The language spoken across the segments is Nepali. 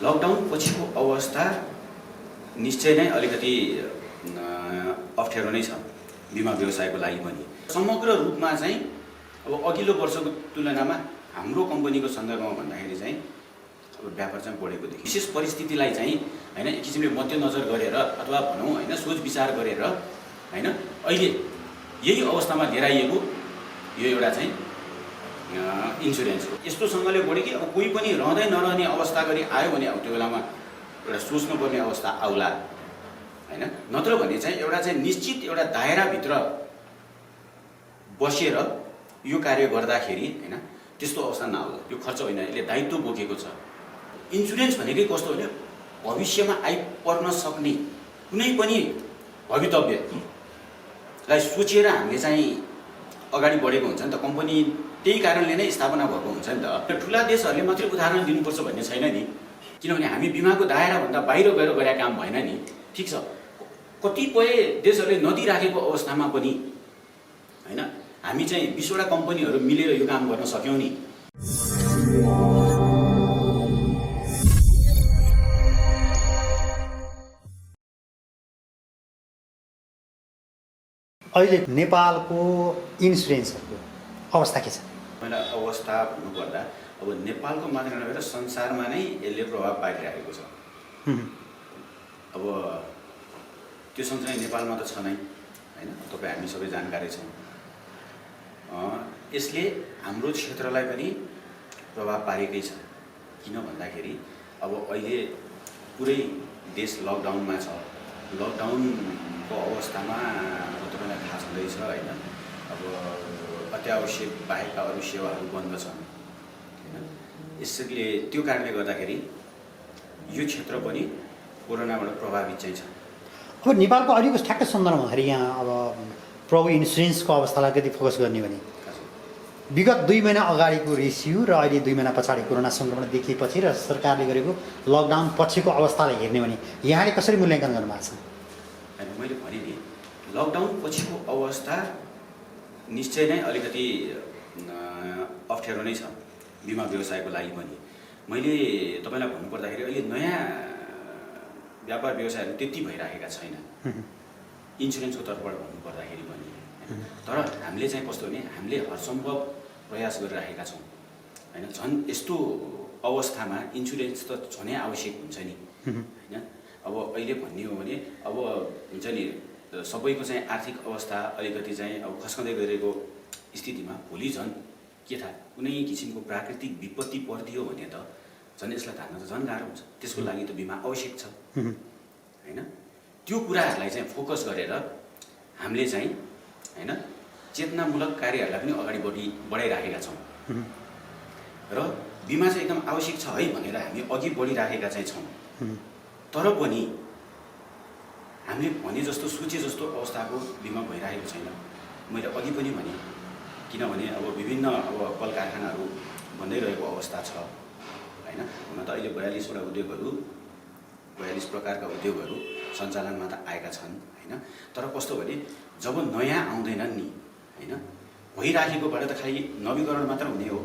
लकडाउन पछिको अवस्था निश्चय नै अलिकति अप्ठ्यारो नै छ बिमा व्यवसायको लागि पनि। समग्र रूपमा चाहिँ अब अघिल्लो वर्षको तुलनामा हाम्रो कम्पनीको सन्दर्भमा भन्दाखेरि चाहिँ अब व्यापार चाहिँ बढेको देखिन्छ। विशेष परिस्थितिलाई चाहिँ हैन एक किसिमले मध्यनजर गरेर अथवा भनौँ हैन सोच विचार गरेर हैन अहिले यही अवस्थामा लिएर आइएको यो एउटा चाहिँ इन्सुरेन्स हो। यस्तोसँगले बढ्यो कि अब कोही पनि रहँदै नरहने अवस्था गरी आयो भने अब त्यो बेलामा एउटा सोच्नुपर्ने अवस्था आउला हैन। नत्र भने चाहिँ एउटा चाहिँ निश्चित एउटा दायराभित्र बसेर यो कार्य गर्दाखेरि हैन त्यस्तो अवस्था नआउला। त्यो खर्च होइन, यसले दायित्व बोकेको छ। इन्सुरेन्स भनेकै कस्तो भने भविष्यमा आइपर्न सक्ने कुनै पनि भवितव्यलाई सोचेर हामीले चाहिँ अगाडि बढेको हुन्छ नि त। कम्पनी त्यही कारणले नै स्थापना भएको हुन्छ नि त। ठुला देशहरूले मात्रै उदाहरण दिनुपर्छ भन्ने छैन नि, किनभने हामी बिमाको दायराभन्दा बाहिर गएर गरेका काम भएन नि। ठिक छ, कतिपय देशहरूले नदिराखेको अवस्थामा पनि हैन हामी चाहिँ 20वटा कम्पनीहरू मिलेर यो काम गर्न सक्यौँ नि। अहिले नेपालको इन्सुरेन्सहरूको अवस्था के छ? पहिला अवस्था भन्नुपर्दा अब नेपालको मात्र नभएर संसारमा नै यसले प्रभाव पारिरहेको छ। अब त्यो सँगसँगै नेपालमा त छ नै हैन, तपाईँ हामी सबै जानकारी छौँ। यसले हाम्रो क्षेत्रलाई पनि प्रभाव पारेकै छ। किन भन्दाखेरि अब अहिले पुरै देश लकडाउनमा छ। लकडाउनको अवस्थामा तपाईँलाई थाहा छँदैछ हैन, अब अत्यावश्यक बाहेकका अरू सेवाहरू बन्द छन् हैन। यसले त्यो कारणले गर्दाखेरि यो क्षेत्र पनि कोरोनाबाट प्रभावित चाहिँ छ। अब नेपालको अहिलेको ठ्याक्कै सन्दर्भमा हेरी यहाँ अब प्रभु इन्सुरेन्सको अवस्थालाई कति फोकस गर्ने भने विगत 2 महिना अगाडिको रेसियो र अहिले 2 महिना पछाडि कोरोना सङ्क्रमण देखिएपछि र सरकारले गरेको लकडाउन पछिको अवस्थालाई हेर्ने भने यहाँले कसरी मूल्याङ्कन गर्नुभएको छ? हैन, मैले भने नि लकडाउन पछिको अवस्था निश्चय नै अलिकति अप्ठ्यारो नै छ बिमा व्यवसायको लागि पनि। मैले तपाईँलाई भन्नुपर्दाखेरि अहिले नयाँ व्यापार व्यवसायहरू त्यति भइरहेका छैन इन्सुरेन्सको तर्फबाट भन्नुपर्दाखेरि पनि। तर हामीले चाहिँ कस्तो भने हामीले हरसम्भव प्रयास गरिरहेका छौँ हैन। झन् यस्तो अवस्थामा इन्सुरेन्स त झनै आवश्यक हुन्छ नि हैन। अब अहिले भन्ने हो भने अब हुन्छ नि सबैको चाहिँ आर्थिक अवस्था अलिकति चाहिँ अब खस्कँदै गरेको स्थितिमा भोलि झन् के थाहा कुनै किसिमको प्राकृतिक विपत्ति परिदियो भने त झन् यसलाई थाहा त झन् गाह्रो हुन्छ। त्यसको लागि त बिमा आवश्यक छ हैन। त्यो कुराहरूलाई चाहिँ फोकस गरेर हामीले चाहिँ हैन चेतनामूलक कार्यहरूलाई पनि अगाडि बढाइराखेका छौँ र बिमा चाहिँ एकदम आवश्यक छ है भनेर हामी अघि बढिराखेका चाहिँ छौँ। तर पनि हामीले भने जस्तो सोचे जस्तो अवस्थाको बिमा भइरहेको छैन। मैले अघि पनि भने किनभने अब विभिन्न अब कल कारखानाहरू बन्दै रहेको अवस्था छ हैन। हुन त अहिले 42वटा उद्योगहरू 42 प्रकारका उद्योगहरू सञ्चालनमा त आएका छन् हैन। तर कस्तो भने जब नयाँ आउँदैनन् नि हैन भइराखेकोबाट त खालि नवीकरण मात्र हुने हो।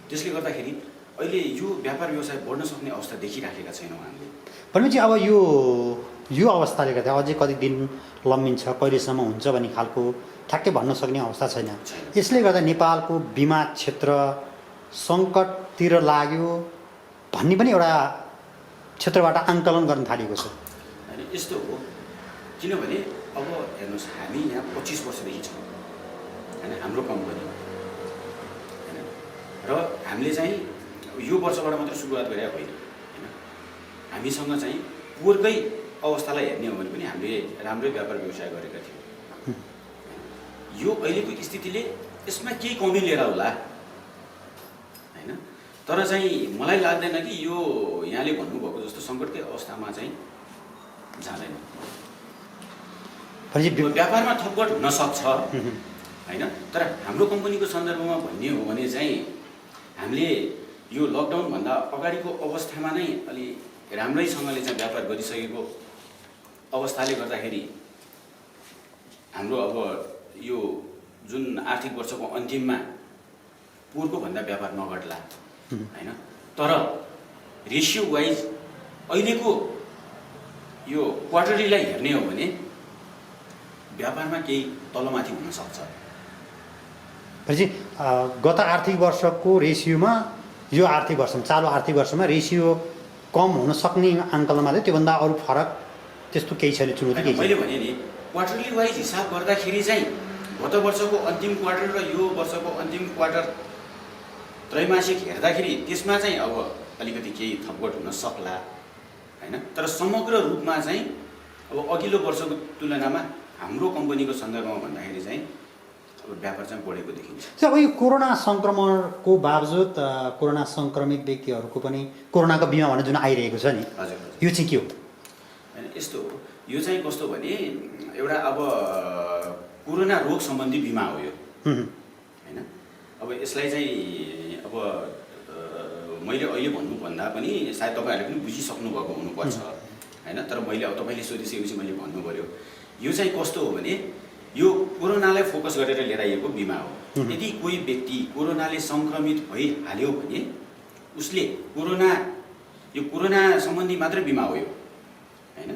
त्यसले गर्दाखेरि अहिले यो व्यापार व्यवसाय बढ्न सक्ने अवस्था देखिराखेका छैनौँ हामीले। भनेपछि अब यो अवस्थाले गर्दा अझै कति दिन लम्बिन्छ कहिलेसम्म हुन्छ भन्ने खालको ठ्याक्कै भन्न सक्ने अवस्था छैन। यसले गर्दा नेपालको बिमा क्षेत्र सङ्कटतिर लाग्यो भन्ने पनि एउटा क्षेत्रबाट आङ्कलन गर्न थालेको छ हैन। यस्तो हो किनभने अब हेर्नुहोस् हामी यहाँ 25 वर्षदेखि छौँ हैन हाम्रो कम्पनी हैन। र हामीले चाहिँ यो वर्षबाट मात्र सुरुवात गरेका होइन हैन। हामीसँग चाहिँ पोहोरकै अवस्थालाई हेर्ने हो भने पनि हामीले राम्रै व्यापार व्यवसाय गरेका थियौँ। यो अहिलेको स्थितिले यसमा केही कमी लिएर होला हैन। तर चाहिँ मलाई लाग्दैन कि यो यहाँले भन्नुभएको जस्तो सङ्कटकै अवस्थामा चाहिँ जाँदैन। व्यापारमा थपघट हुन सक्छ हैन। तर हाम्रो कम्पनीको सन्दर्भमा भन्ने हो भने चाहिँ हामीले यो लकडाउनभन्दा अगाडिको अवस्थामा नै अलि राम्रैसँगले चाहिँ व्यापार गरिसकेको अवस्थाले गर्दाखेरि हाम्रो अब यो जुन आर्थिक वर्षको अन्तिममा पोहोरको भन्दा व्यापार नघट्ला हैन। तर रेसियो वाइज अहिलेको यो क्वार्टरलीलाई हेर्ने हो भने व्यापारमा केही तलमाथि हुन सक्छ। भनेपछि गत आर्थिक वर्षको रेसियोमा यो आर्थिक वर्षमा चालु आर्थिक वर्षमा रेसियो कम हुन सक्ने आङ्कलमा चाहिँ त्योभन्दा अरू फरक त्यस्तो केही छैन, चुनौती केही छैन। मैले भने नि क्वार्टरली वाइज हिसाब गर्दाखेरि चाहिँ गत वर्षको अन्तिम क्वार्टर र यो वर्षको अन्तिम क्वार्टर त्रैमासिक हेर्दाखेरि त्यसमा चाहिँ अब अलिकति केही थपघट हुन सक्ला होइन, तर समग्र रूपमा चाहिँ अब अघिल्लो वर्षको तुलनामा हाम्रो कम्पनीको सन्दर्भमा भन्दाखेरि चाहिँ अब व्यापार चाहिँ बढेको देखिन्छ। अब यो कोरोना सङ्क्रमणको बावजुद कोरोना सङ्क्रमित व्यक्तिहरूको पनि कोरोनाको बिमा भन्ने जुन आइरहेको छ नि, हजुर यो चाहिँ के हो? होइन यस्तो हो, यो चाहिँ कस्तो भने एउटा अब कोरोना रोग सम्बन्धी बिमा हो यो होइन। अब यसलाई चाहिँ अब मैले अहिले भन्नुभन्दा पनि सायद तपाईँहरूले पनि बुझिसक्नु भएको हुनुपर्छ होइन, तर मैले अब तपाईँले सोधिसकेपछि मैले भन्नु पऱ्यो। यो चाहिँ कस्तो हो भने यो कोरोनालाई फोकस गरेर लिएर आइएको बिमा हो। यदि कोही व्यक्ति कोरोनाले सङ्क्रमित भइहाल्यो भने उसले यो कोरोना सम्बन्धी मात्रै बिमा हो यो होइन।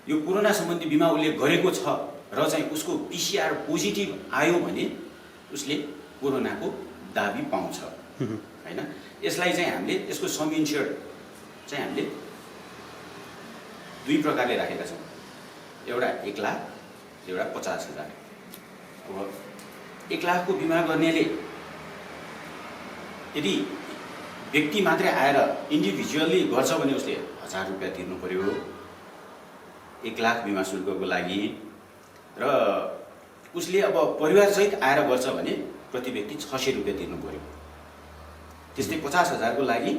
यो कोरोना सम्बन्धी बिमा उसले गरेको छ र चाहिँ उसको PCR पोजिटिभ आयो भने उसले कोरोनाको दाबी पाउँछ होइन। यसलाई चाहिँ हामीले यसको सम इन्स्योर्ड चाहिँ हामीले दुई प्रकारले राखेका छौँ, एउटा 1 लाख, एउटा 50,000। अब 1 लाखको बिमा गर्नेले यदि व्यक्ति मात्रै आएर इन्डिभिजुअल्ली गर्छ भने उसले 1000 रुपियाँ तिर्नु पर्यो 1 लाख बिमा शुल्कको लागि, र उसले अब परिवारसहित आएर गर्छ भने प्रति व्यक्ति 600 रुपियाँ तिर्नु पर्यो। त्यस्तै 50,000 को लागि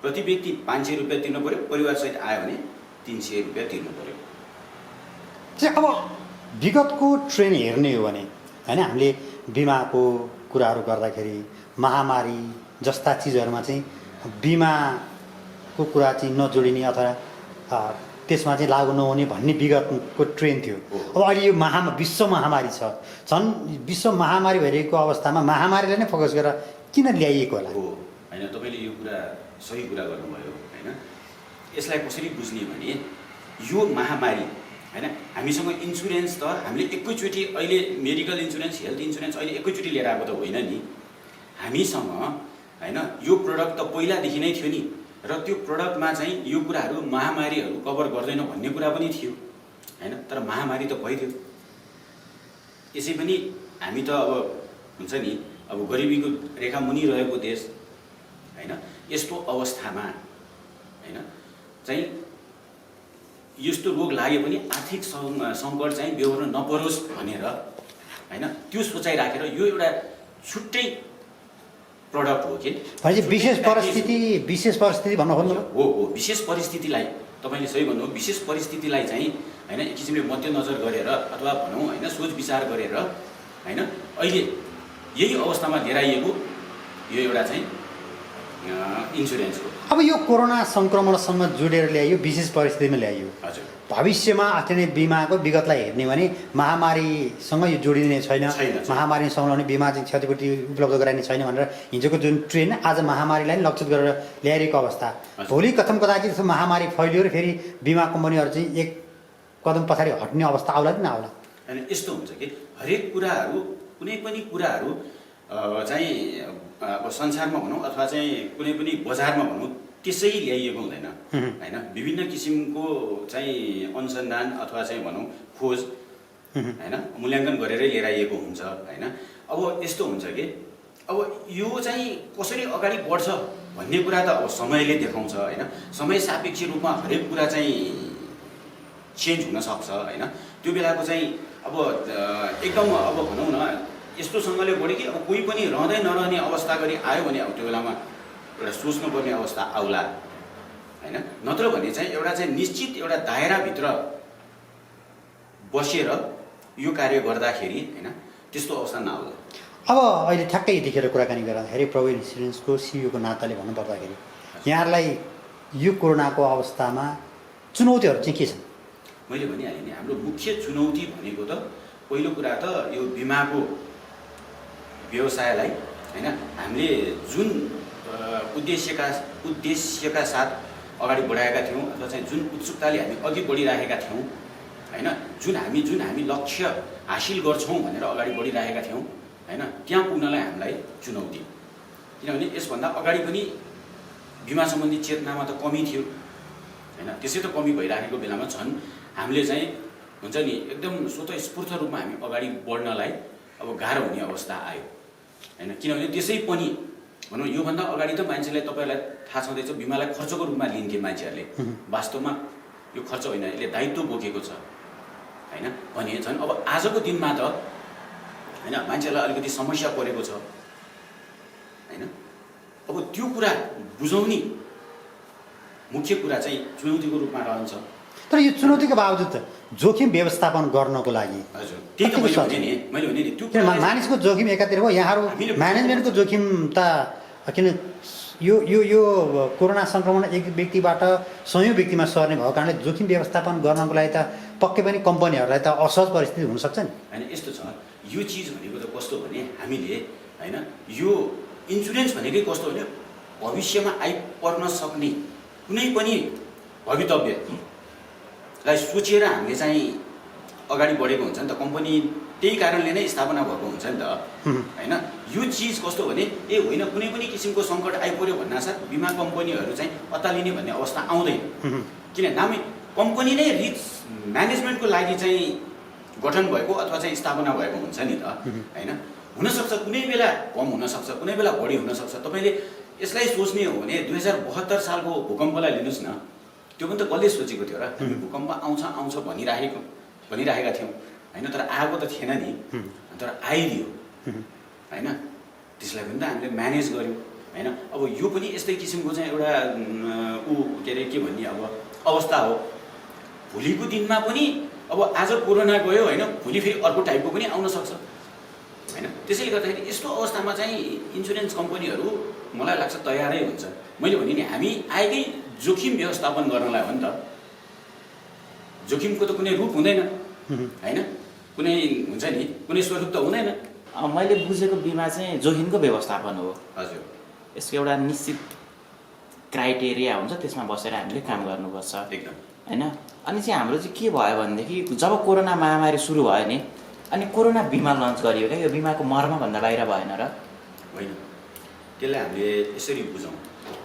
प्रति व्यक्ति 500 रुपियाँ तिर्नु पर्यो, परिवारसहित आयो भने 300 रुपियाँ तिर्नु पर्यो। चाहिँ अब विगतको ट्रेन्ड हेर्ने हो भने होइन, हामीले बिमाको कुराहरू गर्दाखेरि महामारी जस्ता चिजहरूमा चाहिँ बिमाको कुरा चाहिँ नजोडिने अथवा त्यसमा चाहिँ लागु नहुने भन्ने विगतको ट्रेन्ड थियो। अब अहिले यो विश्व महामारी छ, झन् विश्व महामारी भइरहेको अवस्थामा महामारीलाई नै फोकस गरेर किन ल्याइएको होला? हो होइन, तपाईँले यो कुरा सही कुरा गर्नुभयो होइन। यसलाई कसरी बुझ्ने भने यो महामारी होइन, हामीसँग इन्सुरेन्स त हामीले एकैचोटि अहिले मेडिकल इन्सुरेन्स हेल्थ इन्सुरेन्स अहिले एकैचोटि लिएर आएको त होइन नि। हामीसँग होइन यो प्रडक्ट त पहिलादेखि नै थियो नि, र त्यो प्रडक्टमा चाहिँ यो कुराहरू महामारीहरू कभर गर्दैन भन्ने कुरा पनि थियो होइन, तर महामारी त भइदियो। यसै पनि हामी त अब हुन्छ नि अब गरिबीको रेखा मुनि रहेको देश होइन, यस्तो अवस्थामा होइन चाहिँ यस्तो रोग लाग्यो भने आर्थिक सङ्कट चाहिँ बेहोर्न नपरोस् भनेर होइन त्यो सोचाइ राखेर यो एउटा छुट्टै प्रडक्ट हो कि भनेपछि विशेष परिस्थिति भन्नु खोज्नु हो। विशेष परिस्थितिलाई तपाईँले सही भन्नु, विशेष परिस्थितिलाई चाहिँ होइन एक किसिमले मध्यनजर गरेर अथवा भनौँ होइन सोच विचार गरेर होइन अहिले यही अवस्थामा लिएर आइएको यो एउटा चाहिँ इन्सुरेन्स हो। अब यो कोरोना सङ्क्रमणसँग जोडेर ल्याइयो, विशेष परिस्थितिमा ल्याइयो। हजुर, भविष्यमा अत्यन्तै बिमाको विगतलाई हेर्ने भने महामारीसँग यो जोडिने छैन, महामारी सँगलाउने बिमा चाहिँ क्षतिपूर्ति उपलब्ध गराइने छैन भनेर हिजोको जुन ट्रेन्ड आज महामारीलाई नै लक्षित गरेर ल्याइरहेको अवस्था, भोलि कथम कदाचित महामारी फैलियो र फेरि बिमा कम्पनीहरू चाहिँ एक कदम पछाडि हट्ने अवस्था आउला कि नआउला? होइन यस्तो हुन्छ कि हरेक कुराहरू कुनै पनि कुराहरू चाहिँ अब संसारमा भनौँ अथवा चाहिँ कुनै पनि बजारमा भनौँ त्यसै ल्याइएको हुँदैन होइन। विभिन्न किसिमको चाहिँ अनुसन्धान अथवा चाहिँ भनौँ खोज होइन मूल्याङ्कन गरेरै लिएर आइएको हुन्छ होइन। अब यस्तो हुन्छ कि अब यो चाहिँ कसरी अगाडि बढ्छ भन्ने कुरा त अब समयले देखाउँछ होइन। समय सापेक्ष रूपमा हरेक कुरा चाहिँ चेन्ज हुनसक्छ होइन। त्यो बेलाको चाहिँ अब एकदम अब भनौँ न यस्तोसँगले बढ्यो कि अब कोही पनि रहँदै नरहने अवस्था गरी आयो भने अब त्यो बेलामा एउटा सोच्नुपर्ने अवस्था आउला होइन। नत्र भने चाहिँ एउटा चाहिँ निश्चित एउटा दायराभित्र बसेर यो कार्य गर्दाखेरि होइन त्यस्तो अवस्था नआउला। अब अहिले ठ्याक्कै यतिखेर कुराकानी गर्दाखेरि प्रवीण इन्सुरेन्सको सिइओको नाताले भन्नुपर्दाखेरि यहाँहरूलाई यो कोरोनाको अवस्थामा चुनौतीहरू चाहिँ के छन्? मैले भनिहालेँ नि, हाम्रो मुख्य चुनौती भनेको त पहिलो कुरा त यो बिमाको व्यवसायलाई होइन हामीले जुन उद्देश्यका साथ अगाडि बढाएका थियौँ अथवा चाहिँ जुन उत्सुकताले हामी अघि बढिरहेका थियौँ होइन, जुन हामी लक्ष्य हासिल गर्छौँ भनेर अगाडि बढिरहेका थियौँ होइन, त्यहाँ पुग्नलाई हामीलाई चुनौती। किनभने यसभन्दा अगाडि पनि बिमा सम्बन्धी चेतनामा त कमी थियो होइन, त्यसै त कमी भइराखेको बेलामा झन् हामीले चाहिँ हुन्छ नि एकदम स्वतःस्फूर्त रूपमा हामी अगाडि बढ्नलाई अब गाह्रो हुने अवस्था आयो होइन। किनभने त्यसै पनि भनौँ योभन्दा अगाडि त मान्छेलाई, तपाईँहरूलाई थाहा छँदैछ, बिमालाई खर्चको रूपमा लिन्थे मान्छेहरूले। वास्तवमा यो खर्च होइन, यसले दायित्व बोकेको छ होइन भने झन् अब आजको दिनमा त होइन मान्छेलाई अलिकति समस्या परेको छ होइन। अब त्यो कुरा बुझाउने मुख्य कुरा चाहिँ चुनौतीको रूपमा रहन्छ। तर यो चुनौतीको बावजुद जोखिम व्यवस्थापन गर्नको लागि हजुर त्यही त मैले भने नि त्यो मानिसको जोखिम एकातिर हो, यहाँहरू म्यानेजमेन्टको जोखिम त किन यो यो यो कोरोना सङ्क्रमण एक व्यक्तिबाट सयौँ व्यक्तिमा सर्ने भएको कारणले जोखिम व्यवस्थापन गर्नको लागि त पक्कै पनि कम्पनीहरूलाई त असहज परिस्थिति हुनसक्छ नि होइन। यस्तो छ, यो चिज भनेको त कस्तो भने हामीले होइन यो इन्सुरेन्स भनेकै कस्तो भने भविष्यमा आइपर्न सक्ने कुनै पनि भवितव्यलाई सोचेर हामीले चाहिँ अगाडि बढेको हुन्छ नि त। कम्पनी त्यही कारणले नै स्थापना भएको हुन्छ नि त होइन। यो चिज कस्तो भने ए होइन कुनै पनि किसिमको सङ्कट आइपर्यो भन्नासाथ बिमा कम्पनीहरू चाहिँ अत्तालिने भन्ने अवस्था आउँदैन। किन नामै कम्पनी नै रिस्क म्यानेजमेन्टको लागि चाहिँ गठन भएको अथवा चाहिँ स्थापना भएको हुन्छ नि त होइन। हुनसक्छ कुनै बेला कम हुनसक्छ, कुनै बेला बढी हुनसक्छ। तपाईँले यसलाई सोच्ने हो भने 2072 सालको भूकम्पलाई लिनुहोस् न, त्यो पनि त कसले सोचेको थियो र? हामी भूकम्प आउँछ भनिरहेका थियौँ होइन, तर आएको त थिएन नि, तर आइदियो होइन। त्यसलाई पनि त हामीले म्यानेज गऱ्यौँ होइन। अब यो पनि यस्तै किसिमको चाहिँ एउटा के अरे के भन्ने अब अवस्था हो। भोलिको दिनमा पनि अब आज कोरोना गयो होइन, भोलि फेरि अर्को टाइपको पनि आउन सक्छ होइन। त्यसैले गर्दाखेरि यस्तो अवस्थामा चाहिँ इन्सुरेन्स कम्पनीहरू मलाई लाग्छ तयारै हुन्छ। मैले भने नि हामी आएकै जोखिम व्यवस्थापन गर्नलाई हो नि त। जोखिमको त कुनै रूप हुँदैन होइन, कुनै हुन्छ नि कुनै स्वरूप त हुँदैन। मैले बुझेको बिमा चाहिँ जोखिमको व्यवस्थापन हो। हजुर यसको एउटा निश्चित क्राइटेरिया हुन्छ, त्यसमा बसेर हामीले काम गर्नुपर्छ एकदम होइन। अनि चाहिँ हाम्रो चाहिँ के भयो भनेदेखि जब कोरोना महामारी सुरु भयो नि, अनि कोरोना बिमा लन्च गरियो क्या। यो बिमाको मर्मभन्दा बाहिर भएन र? होइन, त्यसलाई हामीले यसरी बुझौँ।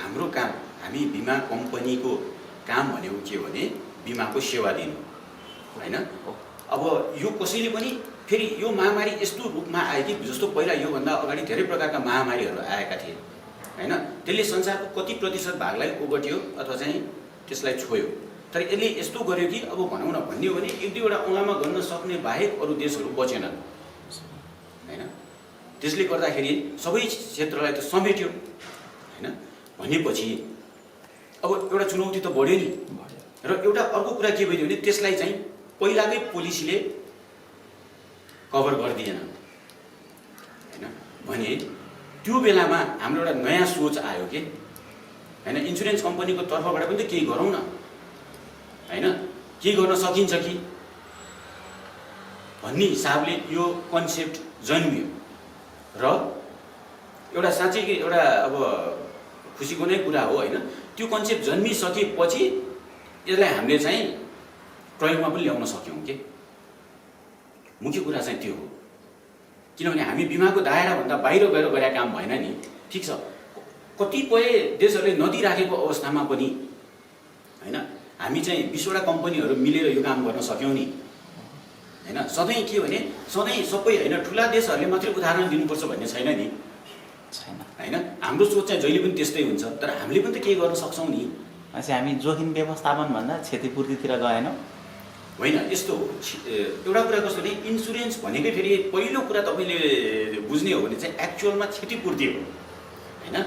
हाम्रो काम, हामी बिमा कम्पनीको काम भनेको के हो भने बिमाको सेवा दिनु होइन। अब यो कसैले पनि फेरि यो महामारी यस्तो रूपमा आयो कि जस्तो पहिला योभन्दा अगाडि धेरै प्रकारका महामारीहरू आएका थिए होइन। त्यसले संसारको कति प्रतिशत भागलाई ओगट्यो अथवा चाहिँ त्यसलाई छोयो। तर यसले यस्तो गर्यो कि अब भनौँ न भन्ने हो भने एक दुईवटा औँलामा गर्न सक्ने बाहेक अरू देशहरू बचेनन् होइन। त्यसले गर्दाखेरि सबै क्षेत्रलाई त समेट्यो होइन। भनेपछि अब एउटा चुनौती त बढ्यो नि। र एउटा अर्को कुरा के भइदियो भने त्यसलाई चाहिँ पहिलाकै पोलिसीले कभर गरिदिएन होइन। भने त्यो बेलामा हाम्रो एउटा नयाँ सोच आयो कि होइन, इन्सुरेन्स कम्पनीको तर्फबाट पनि त केही गरौँ न होइन, केही गर्न सकिन्छ कि भन्ने हिसाबले यो कन्सेप्ट जन्मियो। र एउटा साँच्चै एउटा अब खुसीको नै कुरा हो होइन। त्यो कन्सेप्ट जन्मिसकेपछि यसलाई हामीले चाहिँ प्रयोगमा पनि ल्याउन सक्यौँ कि। मुख्य कुरा चाहिँ त्यो हो। किनभने हामी बिमाको दायराभन्दा बाहिर गएर गरेका काम भएन नि। ठिक छ, कतिपय देशहरूले नदिइराखेको अवस्थामा पनि होइन हामी चाहिँ 20वटा कम्पनीहरू मिलेर यो काम गर्न सक्यौँ नि होइन। सधैँ के भने सधैँ सबै होइन ठुला देशहरूले मात्रै उदाहरण दिनुपर्छ भन्ने छैन नि होइन। हाम्रो सोच चाहिँ जहिले पनि त्यस्तै हुन्छ, तर हामीले पनि त केही गर्न सक्छौँ नि। भनेपछि हामी जोखिम व्यवस्थापन भन्दा क्षतिपूर्तितिर गएनौँ होइन। यस्तो हो, एउटा कुरा कस्तो भने इन्सुरेन्स भनेकै फेरि पहिलो कुरा तपाईँले बुझ्ने हो भने चाहिँ एक्चुअलमा क्षतिपूर्ति हो होइन।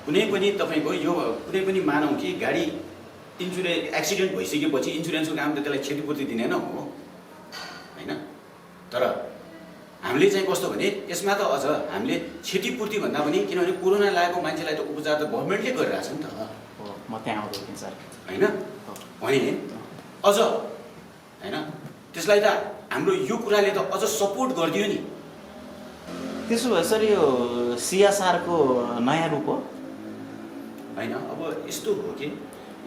कुनै पनि तपाईँको यो कुनै पनि मानौँ कि गाडी एक्सिडेन्ट भइसकेपछि इन्सुरेन्सको काम त त्यसलाई क्षतिपूर्ति दिने नै हो होइन। तर हामीले चाहिँ कस्तो भने यसमा त अझ हामीले क्षतिपूर्ति भन्दा पनि किनभने कोरोना लागेको मान्छेलाई त उपचार त गभर्मेन्टले गरिरहेछ नि त। म त्यहाँ आउँछु सर होइन भने अझ होइन त्यसलाई त हाम्रो यो कुराले त अझ सपोर्ट गरिदियो नि। त्यसो भए सर यो CSRको नयाँ रूप हो होइन। अब यस्तो हो कि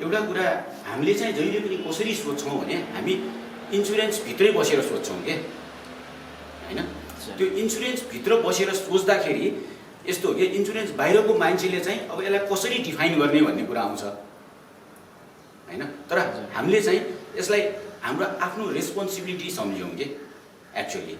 एउटा कुरा हामीले चाहिँ जहिले पनि कसरी सोच्छौँ भने हामी इन्सुरेन्सभित्रै बसेर सोच्छौँ के होइन। त्यो इन्सुरेन्सभित्र बसेर सोच्दाखेरि यस्तो हो कि इन्सुरेन्स बाहिरको मान्छेले चाहिँ अब यसलाई कसरी डिफाइन गर्ने भन्ने कुरा आउँछ होइन। तर हामीले चाहिँ यसलाई हाम्रो आफ्नो रेस्पोन्सिबिलिटी सम्झ्यौँ कि एक्चुअली